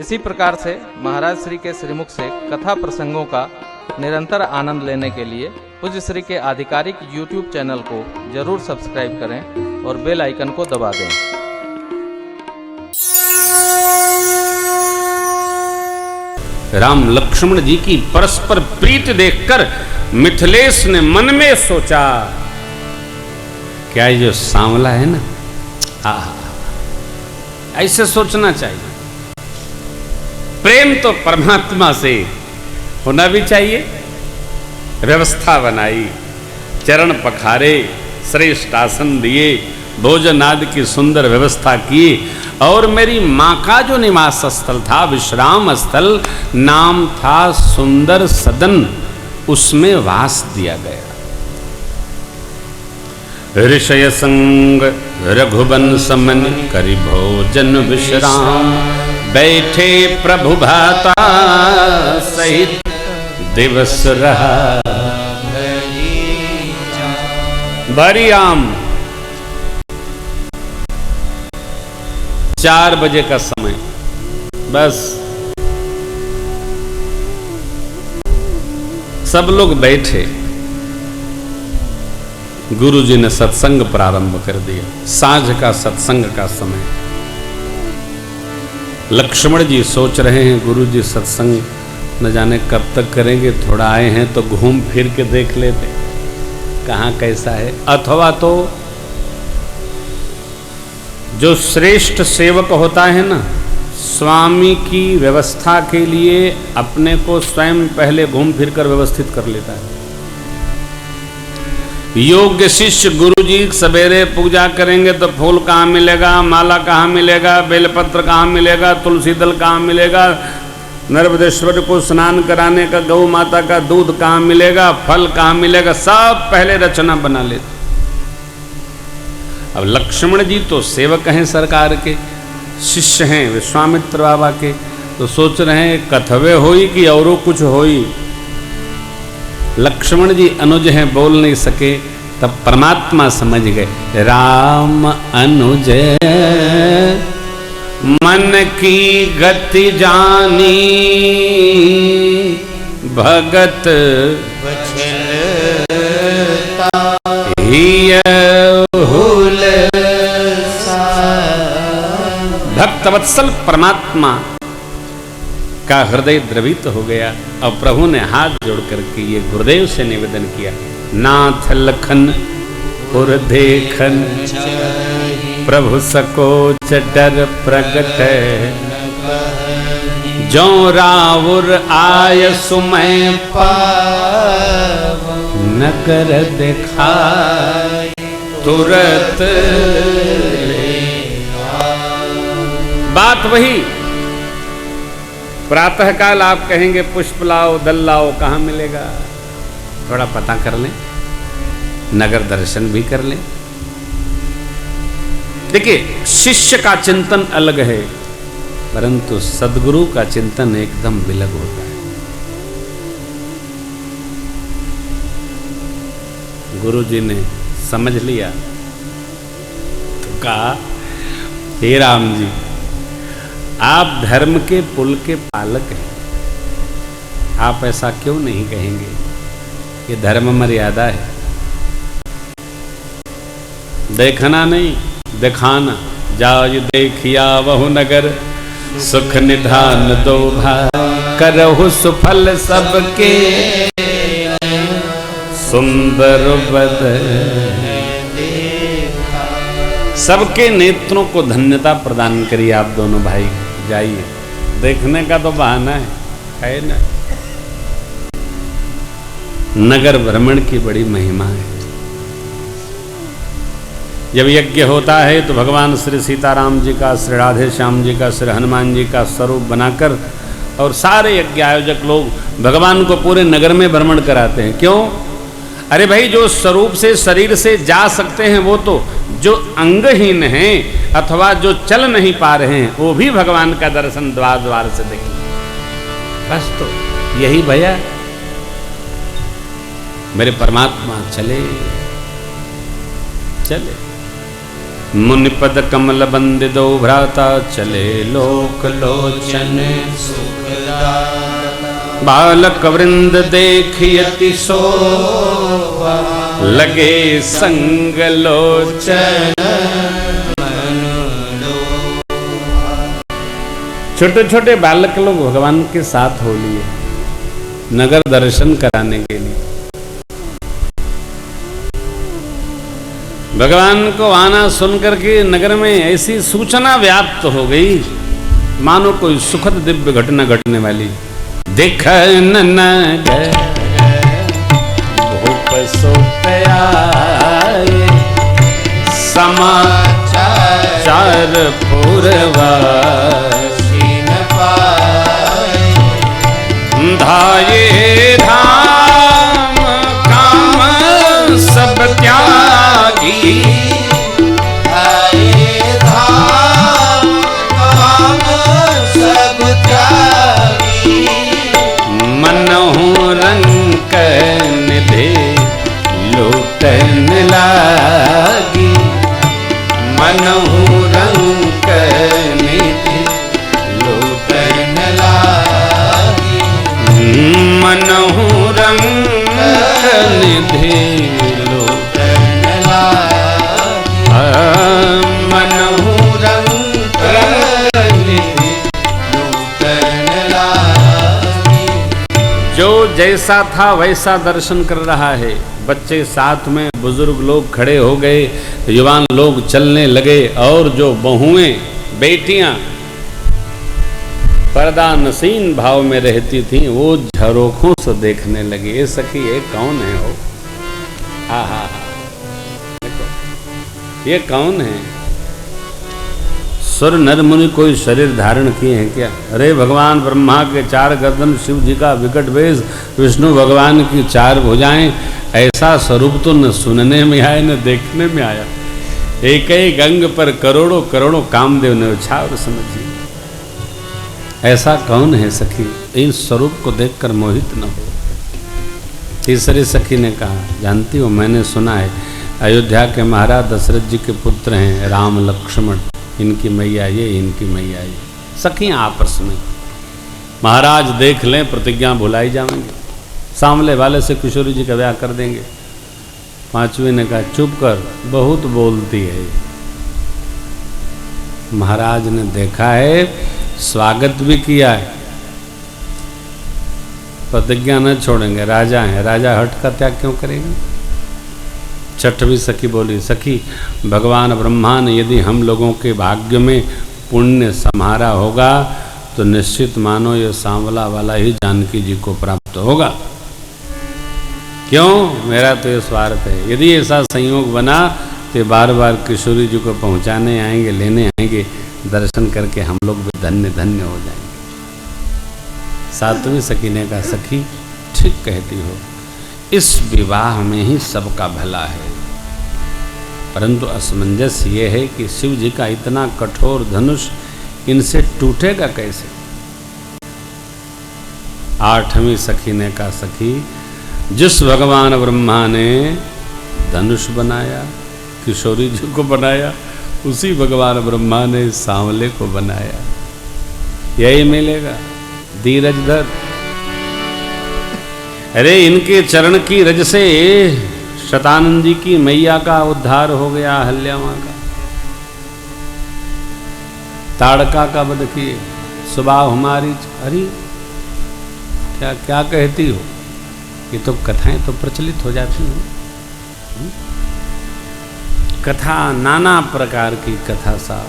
इसी प्रकार से महाराज श्री के श्रीमुख से कथा प्रसंगों का निरंतर आनंद लेने के लिए पूज्य श्री के आधिकारिक YouTube चैनल को जरूर सब्सक्राइब करें और बेल आइकन को दबा दें। राम लक्ष्मण जी की परस्पर प्रीति देखकर मिथिलेश ने मन में सोचा, क्या ये जो सांवला है ना, ऐसे सोचना चाहिए। प्रेम तो परमात्मा से होना भी चाहिए। व्यवस्था बनाई, चरण पखारे, श्रेष्ठ आसन दिए, भोजन आदि की सुंदर व्यवस्था की और मेरी माँ का जो निवास स्थल था, विश्राम स्थल, नाम था सुंदर सदन, उसमें वास दिया गया। ऋषय संग रघुवंश मन करि भोजन विश्राम, बैठे प्रभु भाता सहित दिवस रहा भरी आम। 4 बजे का समय, बस सब लोग बैठे। गुरु जी ने सत्संग प्रारंभ कर दिया। सांझ का सत्संग का समय। लक्ष्मण जी सोच रहे हैं गुरु जी सत्संग न जाने कब तक करेंगे, थोड़ा आए हैं तो घूम फिर के देख लेते कहाँ कैसा है। अथवा तो जो श्रेष्ठ सेवक होता है ना, स्वामी की व्यवस्था के लिए अपने को स्वयं पहले घूम फिर कर व्यवस्थित कर लेता है। योग्य शिष्य गुरु जी सवेरे पूजा करेंगे तो फूल कहाँ मिलेगा, माला कहाँ मिलेगा, बेलपत्र कहाँ मिलेगा, तुलसी दल कहाँ मिलेगा, नर्मदेश्वर को स्नान कराने का गौ माता का दूध कहाँ मिलेगा, फल कहाँ मिलेगा, सब पहले रचना बना लेते। अब लक्ष्मण जी तो सेवक हैं सरकार के, शिष्य हैं विश्वामित्र बाबा के, तो सोच रहे हैं कथवे होई कि औरों कुछ होई। लक्ष्मण जी अनुज हैं, बोल नहीं सके, तब परमात्मा समझ गए। राम अनुज मन की गति जानी, भगत भक्त वत्सल परमात्मा का हृदय द्रवित हो गया और प्रभु ने हाथ जोड़ करके ये गुरुदेव से निवेदन किया, नाथ लखन पुर देखन, प्रभु सकोच डर प्रगट, जो रावुर आय सुमय पाव, नगर दिखाय तुरत। बात वही, प्रातः काल आप कहेंगे पुष्प लाओ, दल लाओ, कहाँ मिलेगा? थोड़ा पता कर लें, नगर दर्शन भी कर लें। देखिए, शिष्य का चिंतन अलग है, परंतु सदगुरु का चिंतन एकदम विलग होता है। गुरु जी ने समझ लिया तो कहा, हे राम जी, आप धर्म के पुल के पालक हैं, आप ऐसा क्यों नहीं कहेंगे? ये धर्म मर्यादा है। देखना नहीं, दिखाना। जाय देखिया वहु नगर, सुख निधान दो भाई, करहु सुफल सबके, सुंदर बदन। सबके नेत्रों को धन्यता प्रदान करिए आप दोनों भाई। जाइए, देखने का तो बहाना है ना। नगर भ्रमण की बड़ी महिमा है। जब यज्ञ होता है तो भगवान श्री सीताराम जी का, श्री राधे श्याम जी का, श्री हनुमान जी का स्वरूप बनाकर और सारे यज्ञ आयोजक लोग भगवान को पूरे नगर में भ्रमण कराते हैं। क्यों? अरे भाई, जो स्वरूप से शरीर से जा सकते हैं वो तो, जो अंगहीन हैं अथवा जो चल नहीं पा रहे हैं वो भी भगवान का दर्शन द्वार द्वार से देखें। बस तो यही भैया, मेरे परमात्मा चले चले। मुनिपद कमल बंदिदो भ्राता चले लोक लोचन बालक वृंद देखियति शोभा लगे संग लोचन। छोटे छोटे बालक लोग भगवान के साथ हो लिए नगर दर्शन कराने के लिए। भगवान को आना सुनकर के नगर में ऐसी सूचना व्याप्त हो गई मानो कोई सुखद दिव्य घटना घटने वाली। देख नगर भूप सो आए समाचार पूर्वासी न पाए। धाये धाम काम सब त्यागी धाये धाम काम सब त्यागी। मनहु रंक निधे लूटन लागी। मनहु रंक निधि लूटन लागी। मनहु रंक निधि लूटन लागी। मनहु रंक निधि लूटन लागी। जो जैसा था वैसा दर्शन कर रहा है। बच्चे साथ में, बुजुर्ग लोग खड़े हो गए, युवान लोग चलने लगे और जो बहुएं बेटियां पर्दा नसीन भाव में रहती थीं वो झरोखों से देखने लगी। ये सखी ये कौन है हो? हा हा देखो ये कौन है? सुर नर मुनि कोई शरीर धारण किए हैं क्या? अरे भगवान ब्रह्मा के 4 गर्दन, शिव जी का विकट वेश, विष्णु भगवान की 4 भुजाएं। ऐसा स्वरूप तो न सुनने में आया न देखने में आया। एक एक अंग पर करोड़ों करोड़ों कामदेव ने उछावर समझिए। ऐसा कौन है सखी? इन स्वरूप को देखकर मोहित न हो। तीसरी सखी ने कहा, जानती हो मैंने सुना है अयोध्या के महाराज दशरथ जी के पुत्र हैं राम लक्ष्मण, इनकी मैया ये, इनकी मैया ये। सखियां आपस में महाराज देख लें प्रतिज्ञा भुलाई जाएंगे, सामने वाले से किशोरी जी का ब्याह कर देंगे। पांचवी ने कहा चुप कर, बहुत बोलती है। महाराज ने देखा है, स्वागत भी किया है, प्रतिज्ञा न छोड़ेंगे, राजा हैं, राजा हट का त्याग क्यों करेंगे? छठवीं सखी बोली, सखी भगवान ब्रह्मा ने यदि हम लोगों के भाग्य में पुण्य सम्हारा होगा तो निश्चित मानो ये सांवला वाला ही जानकी जी को प्राप्त होगा। क्यों? मेरा तो ये स्वार्थ है। यदि ऐसा संयोग बना तो बार बार किशोरी जी को पहुंचाने आएंगे, लेने आएंगे, दर्शन करके हम लोग भी धन्य धन्य हो जाएंगे। सातवीं सखी ने कहा, सखी ठीक कहती हो, इस विवाह में ही सबका भला है, परंतु असमंजस ये है कि शिव जी का इतना कठोर धनुष इनसे टूटेगा कैसे? आठवीं सखी ने कहा, सखी जिस भगवान ब्रह्मा ने धनुष बनाया, किशोरी जी को बनाया, उसी भगवान ब्रह्मा ने सांवले को बनाया। यही मिलेगा, धीरज धर। अरे इनके चरण की रज से शतानंद जी की मैया का उद्धार हो गया, अहल्या मां का। ताड़का का वध किए, सुबह हमारी। अरे क्या क्या कहती हो? ये तो कथाएं तो प्रचलित हो जाती हैं। कथा नाना प्रकार की कथा सा।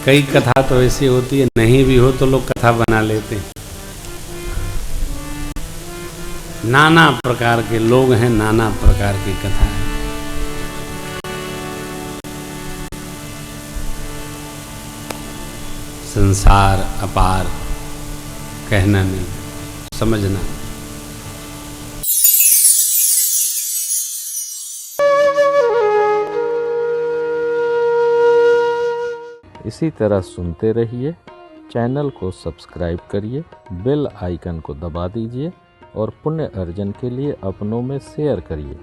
कई कथा तो ऐसी होती है, नहीं भी हो तो लोग कथा बना लेते हैं। नाना प्रकार के लोग हैं, नाना प्रकार की कथा है। संसार अपार, कहना नहीं, समझना। इसी तरह सुनते रहिए चैनल को सब्सक्राइब करिए, बेल आइकन को दबा दीजिए और पुण्य अर्जन के लिए अपनों में शेयर करिए।